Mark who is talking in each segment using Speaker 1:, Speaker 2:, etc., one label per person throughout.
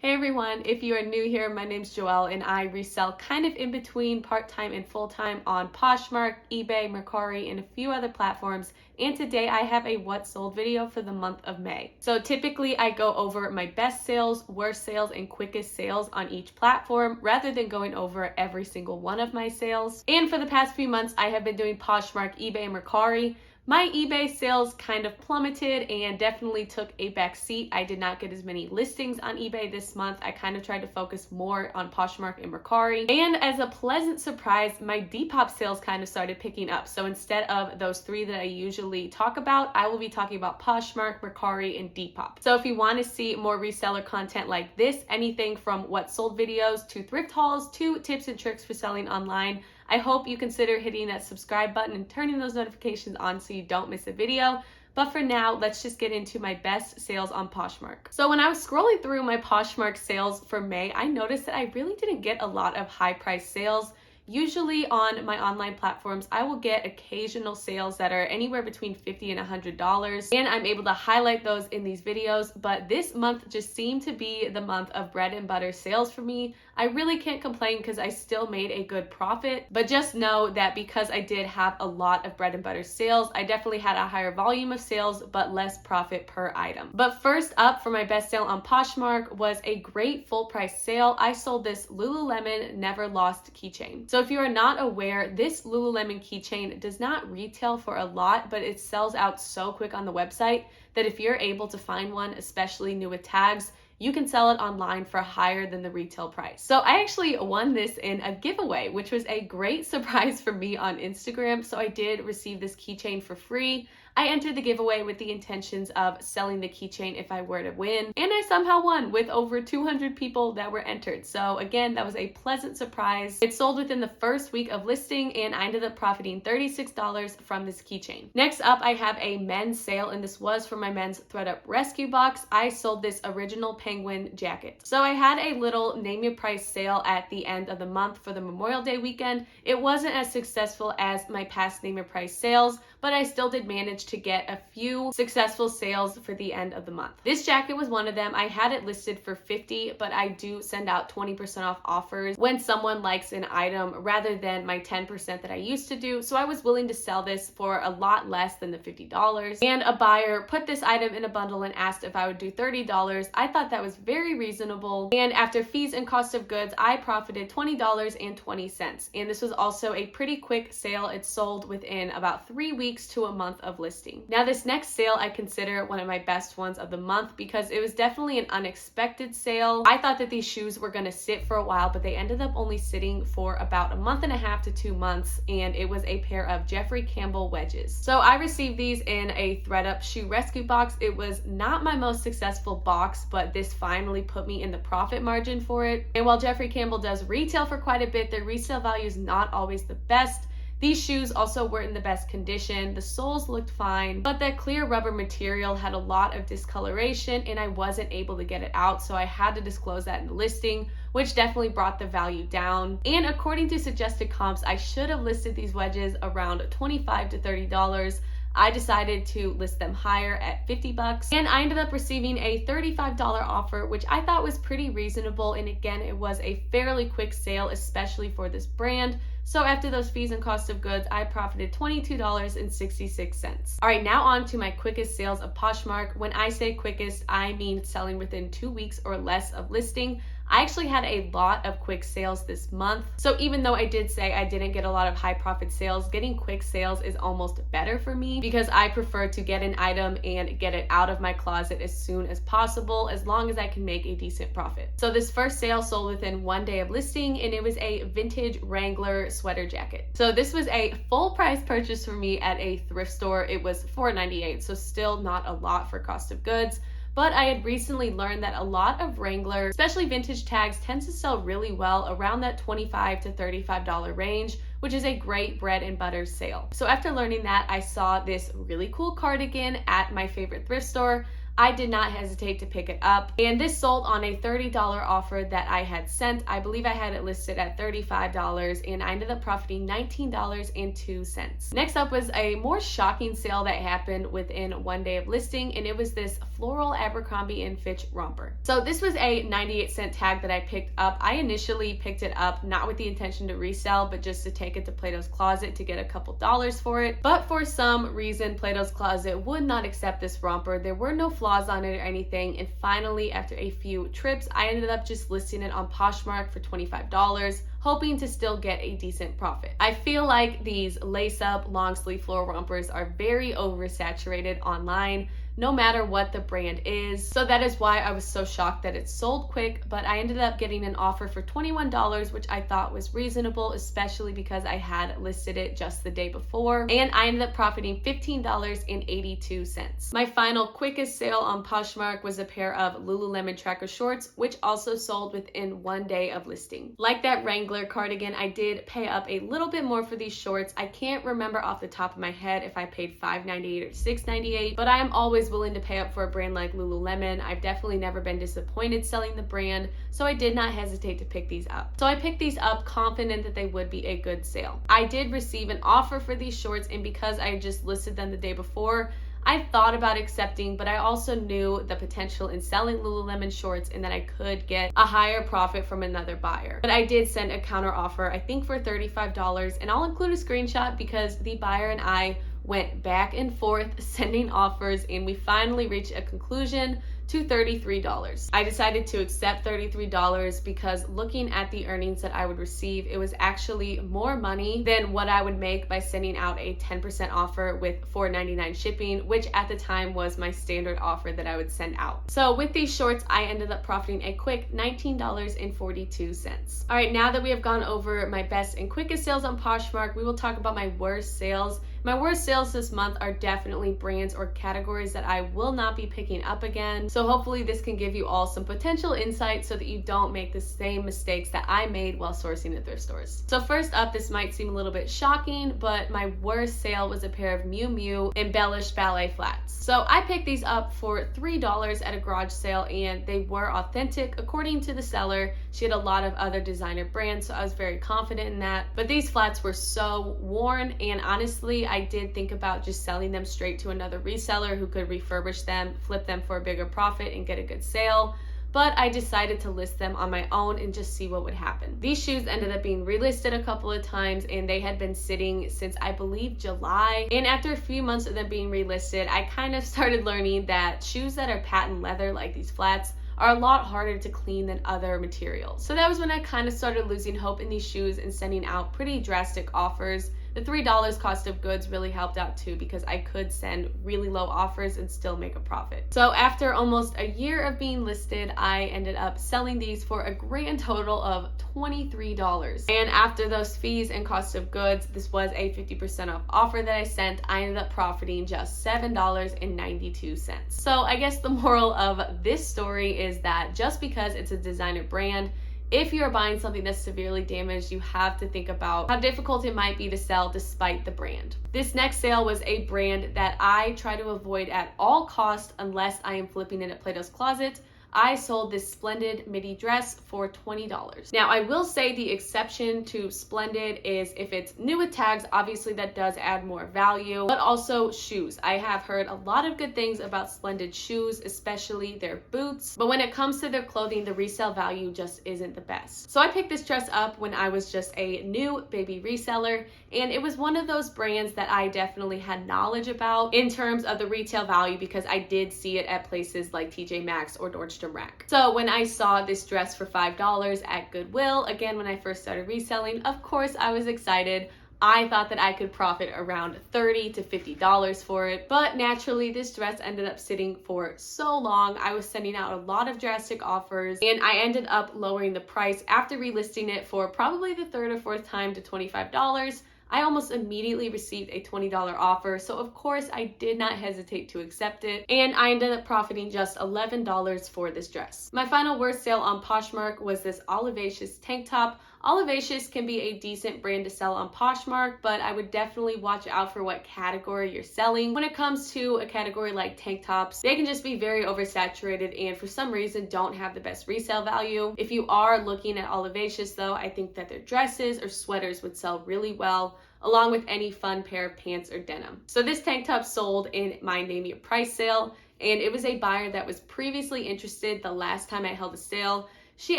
Speaker 1: Hey everyone, if you are new here, my name's Joelle and I resell kind of in between part-time and full-time on Poshmark, eBay, Mercari, and a few other platforms. And today I have a what sold video for the month of May. So typically I go over my best sales, worst sales, and quickest sales on each platform rather than going over every single one of my sales. And for the past few months, I have been doing Poshmark, eBay, and Mercari. My eBay sales kind of plummeted and definitely took a back seat. I did not get as many listings on eBay this month. I kind of tried to focus more on Poshmark and Mercari. And as a pleasant surprise, my Depop sales kind of started picking up. So instead of those three that I usually talk about, I will be talking about Poshmark, Mercari, and Depop. So if you want to see more reseller content like this, anything from what sold videos to thrift hauls to tips and tricks for selling online, I hope you consider hitting that subscribe button and turning those notifications on so you don't miss a video. But for now, let's just get into my best sales on Poshmark. So when I was scrolling through my Poshmark sales for May, I noticed that I really didn't get a lot of high price sales. Usually on my online platforms, I will get occasional sales that are anywhere between $50 and $100, and I'm able to highlight those in these videos. But this month just seemed to be the month of bread and butter sales for me. I really can't complain because I still made a good profit, but just know that because I did have a lot of bread and butter sales, I definitely had a higher volume of sales, but less profit per item. But first up for my best sale on Poshmark was a great full price sale. I sold this Lululemon Never Lost keychain. So if you are not aware, this Lululemon keychain does not retail for a lot, but it sells out so quick on the website that if you're able to find one, especially new with tags, you can sell it online for higher than the retail price. So I actually won this in a giveaway, which was a great surprise for me on Instagram. So I did receive this keychain for free. I entered the giveaway with the intentions of selling the keychain if I were to win, and I somehow won with over 200 people that were entered. So again, that was a pleasant surprise. It sold within the first week of listing, and I ended up profiting $36 from this keychain. Next up, I have a men's sale, and this was for my men's ThredUp rescue box. I sold this original penguin jacket. So I had a little name your price sale at the end of the month for the Memorial Day weekend. It wasn't as successful as my past name your price sales, but I still did manage to get a few successful sales for the end of the month. This jacket was one of them. I had it listed for $50, but I do send out 20% off offers when someone likes an item rather than my 10% that I used to do. So I was willing to sell this for a lot less than the $50. And a buyer put this item in a bundle and asked if I would do $30. I thought that was very reasonable. And after fees and cost of goods, I profited $20.20. And this was also a pretty quick sale. It sold within about 3 weeks to a month of listing. Now this next sale I consider one of my best ones of the month because it was definitely an unexpected sale. I thought that these shoes were going to sit for a while, but they ended up only sitting for about a month and a half to 2 months, and it was a pair of Jeffrey Campbell wedges. So I received these in a ThredUp shoe rescue box. It was not my most successful box, but this finally put me in the profit margin for it. And while Jeffrey Campbell does retail for quite a bit, their resale value is not always the best. These shoes also weren't in the best condition. The soles looked fine, but that clear rubber material had a lot of discoloration and I wasn't able to get it out, so I had to disclose that in the listing, which definitely brought the value down. And according to suggested comps, I should have listed these wedges around $25 to $30. I decided to list them higher at $50, and I ended up receiving a $35 offer, which I thought was pretty reasonable. And again, it was a fairly quick sale, especially for this brand. So after those fees and cost of goods, I profited $22.66. All right, now on to my quickest sales of Poshmark. When I say quickest, I mean selling within 2 weeks or less of listing. I actually had a lot of quick sales this month. So even though I did say I didn't get a lot of high profit sales, getting quick sales is almost better for me because I prefer to get an item and get it out of my closet as soon as possible, as long as I can make a decent profit. So this first sale sold within 1 day of listing, and it was a vintage Wrangler sweater jacket. So this was a full price purchase for me at a thrift store. It was $4.98, so still not a lot for cost of goods. But I had recently learned that a lot of Wrangler, especially vintage tags, tends to sell really well around that $25 to $35 range, which is a great bread and butter sale. So after learning that, I saw this really cool cardigan at my favorite thrift store. I did not hesitate to pick it up. And this sold on a $30 offer that I had sent. I believe I had it listed at $35 and I ended up profiting $19.02. Next up was a more shocking sale that happened within one day of listing, and it was this floral Abercrombie & Fitch romper. So this was a 98-cent tag that I picked up. I initially picked it up not with the intention to resell, but just to take it to Plato's Closet to get a couple dollars for it. But for some reason, Plato's Closet would not accept this romper. There were no flaws on it or anything, and finally, after a few trips, I ended up just listing it on Poshmark for $25, hoping to still get a decent profit. I feel like these lace-up long sleeve floral rompers are very oversaturated online, no matter what the brand is. So that is why I was so shocked that it sold quick, but I ended up getting an offer for $21, which I thought was reasonable, especially because I had listed it just the day before, and I ended up profiting $15.82. My final quickest sale on Poshmark was a pair of Lululemon tracker shorts, which also sold within one day of listing. Like that Wrangler cardigan, I did pay up a little bit more for these shorts. I can't remember off the top of my head if I paid $5.98 or $6.98, but I am always willing to pay up for a brand like Lululemon. I've definitely never been disappointed selling the brand, so I did not hesitate to pick these up. So I picked these up confident that they would be a good sale. I did receive an offer for these shorts, and because I just listed them the day before, I thought about accepting, but I also knew the potential in selling Lululemon shorts and that I could get a higher profit from another buyer. But I did send a counter offer, I think for $35, and I'll include a screenshot because the buyer and I went back and forth sending offers, and we finally reached a conclusion to $33. I decided to accept $33 because looking at the earnings that I would receive, it was actually more money than what I would make by sending out a 10% offer with $4.99 shipping, which at the time was my standard offer that I would send out. So with these shorts, I ended up profiting a quick $19.42. All right, now that we have gone over my best and quickest sales on Poshmark, we will talk about my worst sales. My worst sales this month are definitely brands or categories that I will not be picking up again. So hopefully this can give you all some potential insight so that you don't make the same mistakes that I made while sourcing at thrift stores. So first up, this might seem a little bit shocking, but my worst sale was a pair of Miu Miu embellished ballet flats. So I picked these up for $3 at a garage sale, and they were authentic. According to the seller, she had a lot of other designer brands, so I was very confident in that. But these flats were so worn, and honestly, I did think about just selling them straight to another reseller who could refurbish them, flip them for a bigger profit, and get a good sale. But I decided to list them on my own and just see what would happen. These shoes ended up being relisted a couple of times, and they had been sitting since I believe July. And after a few months of them being relisted, I kind of started learning that shoes that are patent leather like these flats are a lot harder to clean than other materials. So that was when I kind of started losing hope in these shoes and sending out pretty drastic offers. The $3 cost of goods really helped out too, because I could send really low offers and still make a profit. So after almost a year of being listed, I ended up selling these for a grand total of $23. And after those fees and cost of goods, this was a 50% off offer that I sent. I ended up profiting just $7.92. So I guess the moral of this story is that just because it's a designer brand, if you're buying something that's severely damaged, you have to think about how difficult it might be to sell despite the brand. This next sale was a brand that I try to avoid at all costs unless I am flipping it at Plato's Closet. I sold this Splendid midi dress for $20. Now, I will say the exception to Splendid is if it's new with tags, obviously that does add more value, but also shoes. I have heard a lot of good things about Splendid shoes, especially their boots, but when it comes to their clothing, the resale value just isn't the best. So I picked this dress up when I was just a new baby reseller, and it was one of those brands that I definitely had knowledge about in terms of the retail value because I did see it at places like TJ Maxx or Nordstrom Rack. So when I saw this dress for $5 at Goodwill, again, when I first started reselling, of course I was excited. I thought that I could profit around $30 to $50 for it, but naturally this dress ended up sitting for so long. I was sending out a lot of drastic offers, and I ended up lowering the price after relisting it for probably the third or fourth time to $25. I almost immediately received a $20 offer, so of course I did not hesitate to accept it, and I ended up profiting just $11 for this dress. My final worst sale on Poshmark was this Olivaceous tank top. Olivaceous can be a decent brand to sell on Poshmark, but I would definitely watch out for what category you're selling. When it comes to a category like tank tops, they can just be very oversaturated and for some reason don't have the best resale value. If you are looking at Olivaceous though, I think that their dresses or sweaters would sell really well, along with any fun pair of pants or denim. So this tank top sold in my Name Your Price sale, and it was a buyer that was previously interested the last time I held a sale. She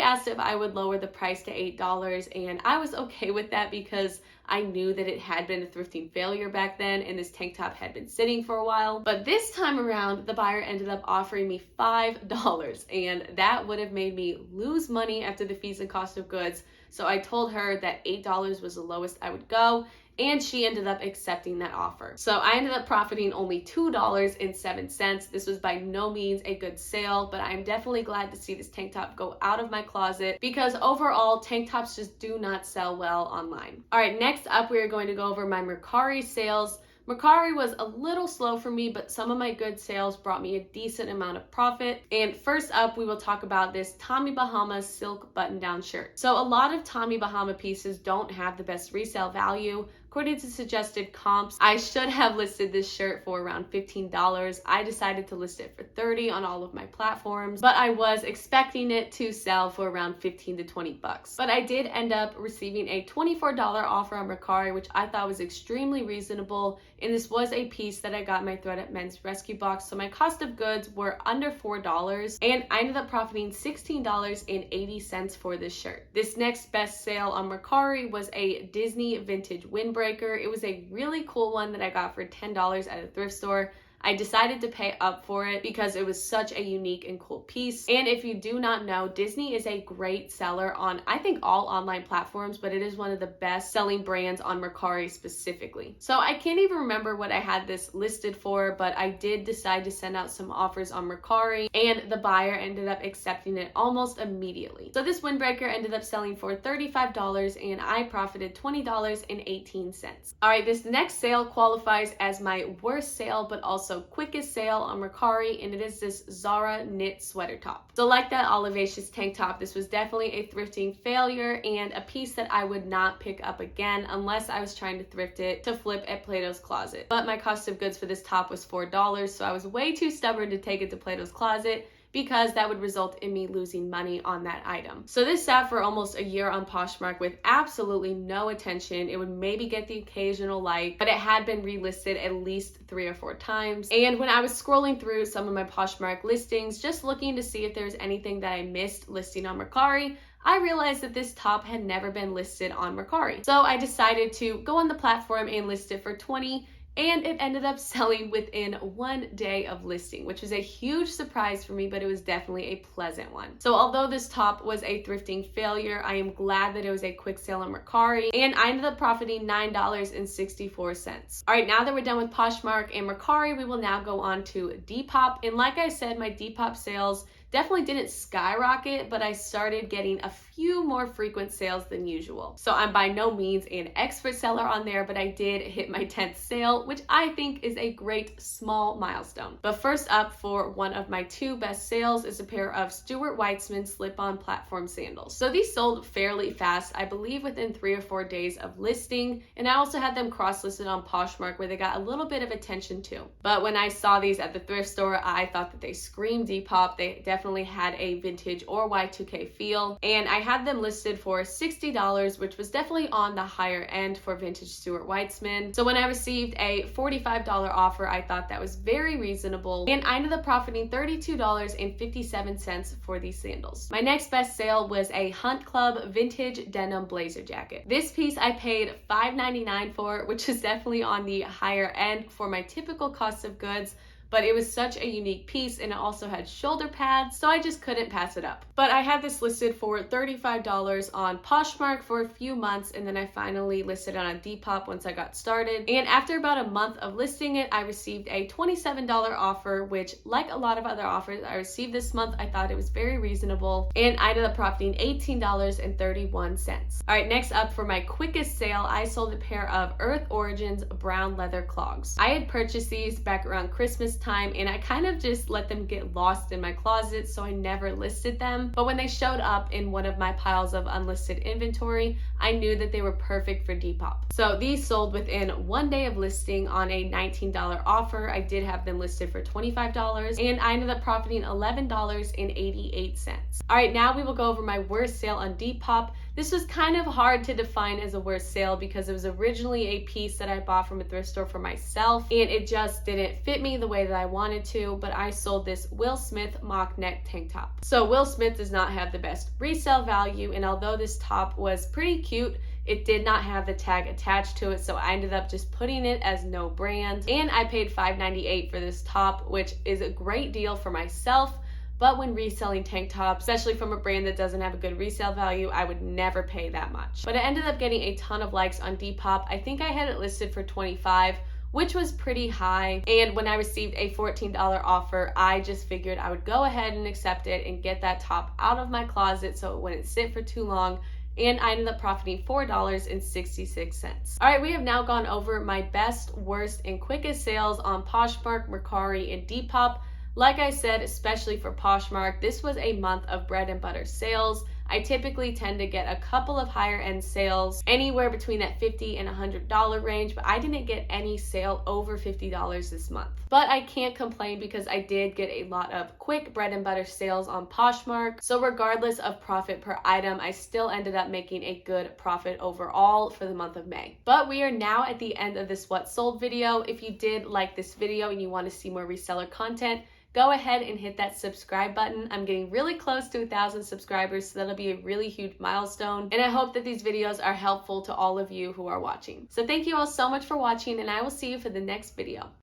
Speaker 1: asked if I would lower the price to $8, and I was okay with that because I knew that it had been a thrifting failure back then and this tank top had been sitting for a while. But this time around, the buyer ended up offering me $5, and that would have made me lose money after the fees and cost of goods. So I told her that $8 was the lowest I would go, and she ended up accepting that offer. So I ended up profiting only $2.07. This was by no means a good sale, but I'm definitely glad to see this tank top go out of my closet because overall, tank tops just do not sell well online. All right, next up, we are going to go over my Mercari sales. Mercari was a little slow for me, but some of my good sales brought me a decent amount of profit. And first up, we will talk about this Tommy Bahama silk button-down shirt. So a lot of Tommy Bahama pieces don't have the best resale value. According to suggested comps, I should have listed this shirt for around $15. I decided to list it for $30 on all of my platforms, but I was expecting it to sell for around $15 to $20. But I did end up receiving a $24 offer on Mercari, which I thought was extremely reasonable. And this was a piece that I got in my ThredUp men's rescue box. So my cost of goods were under $4, and I ended up profiting $16.80 for this shirt. This next best sale on Mercari was a Disney vintage windbreaker. It was a really cool one that I got for $10 at a thrift store. I decided to pay up for it because it was such a unique and cool piece. And if you do not know, Disney is a great seller on, I think, all online platforms, but it is one of the best selling brands on Mercari specifically. So I can't even remember what I had this listed for, but I did decide to send out some offers on Mercari, and the buyer ended up accepting it almost immediately. So this windbreaker ended up selling for $35, and I profited $20.18. All right, this next sale qualifies as my worst sale, but also quickest sale on Mercari, and it is this Zara knit sweater top. So like that Olivaceous tank top, this was definitely a thrifting failure and a piece that I would not pick up again unless I was trying to thrift it to flip at Plato's Closet. But my cost of goods for this top was $4, so I was way too stubborn to take it to Plato's Closet because that would result in me losing money on that item. So this sat for almost a year on Poshmark with absolutely no attention. It would maybe get the occasional like, but it had been relisted at least 3 or 4 times. And when I was scrolling through some of my Poshmark listings, just looking to see if there's anything that I missed listing on Mercari, I realized that this top had never been listed on Mercari. So I decided to go on the platform and list it for $20, and it ended up selling within 1 day of listing, which was a huge surprise for me, but it was definitely a pleasant one. So although this top was a thrifting failure, I am glad that it was a quick sale on Mercari, and I ended up profiting $9.64. All right, now that we're done with Poshmark and Mercari, we will now go on to Depop. And like I said, my Depop sales definitely didn't skyrocket, but I started getting a few more frequent sales than usual. So I'm by no means an expert seller on there, but I did hit my 10th sale, which I think is a great small milestone. But first up, for one of my 2 best sales is a pair of Stuart Weitzman slip-on platform sandals. So these sold fairly fast, I believe within 3 or 4 days of listing, and I also had them cross-listed on Poshmark where they got a little bit of attention too. But when I saw these at the thrift store, I thought that they screamed Depop. They definitely had a vintage or Y2K feel, and I had them listed for $60, which was definitely on the higher end for vintage Stuart Weitzman. So when I received a $45 offer, I thought that was very reasonable, and I ended up profiting $32.57 for these sandals. My next best sale was a Hunt Club vintage denim blazer jacket. This piece I paid $5.99 for, which is definitely on the higher end for my typical cost of goods, but it was such a unique piece, and it also had shoulder pads, so I just couldn't pass it up. But I had this listed for $35 on Poshmark for a few months, and then I finally listed it on Depop once I got started. And after about a month of listing it, I received a $27 offer, which, like a lot of other offers I received this month, I thought it was very reasonable, and I ended up profiting $18.31. All right, next up, for my quickest sale, I sold a pair of Earth Origins brown leather clogs. I had purchased these back around Christmas time, and I kind of just let them get lost in my closet, so I never listed them. But when they showed up in one of my piles of unlisted inventory, I knew that they were perfect for Depop. So these sold within 1 day of listing on a $19 offer. I did have them listed for $25, and I ended up profiting $11.88. All right, now we will go over my worst sale on Depop. This was kind of hard to define as a worst sale because it was originally a piece that I bought from a thrift store for myself, and it just didn't fit me the way that I wanted to. But I sold this Will Smith mock neck tank top. So Will Smith does not have the best resale value, and although this top was pretty cute, it did not have the tag attached to it, so I ended up just putting it as no brand. And I paid $5.98 for this top, which is a great deal for myself. But when reselling tank tops, especially from a brand that doesn't have a good resale value, I would never pay that much. But it ended up getting a ton of likes on Depop. I think I had it listed for $25, which was pretty high. And when I received a $14 offer, I just figured I would go ahead and accept it and get that top out of my closet so it wouldn't sit for too long. And I ended up profiting $4.66. All right, we have now gone over my best, worst, and quickest sales on Poshmark, Mercari, and Depop. Like I said, especially for Poshmark, this was a month of bread and butter sales. I typically tend to get a couple of higher end sales, anywhere between that $50 and $100 range, but I didn't get any sale over $50 this month. But I can't complain because I did get a lot of quick bread and butter sales on Poshmark. So regardless of profit per item, I still ended up making a good profit overall for the month of May. But we are now at the end of this What Sold video. If you did like this video and you want to see more reseller content, go ahead and hit that subscribe button. I'm getting really close to 1,000 subscribers, so that'll be a really huge milestone. And I hope that these videos are helpful to all of you who are watching. So thank you all so much for watching, and I will see you for the next video.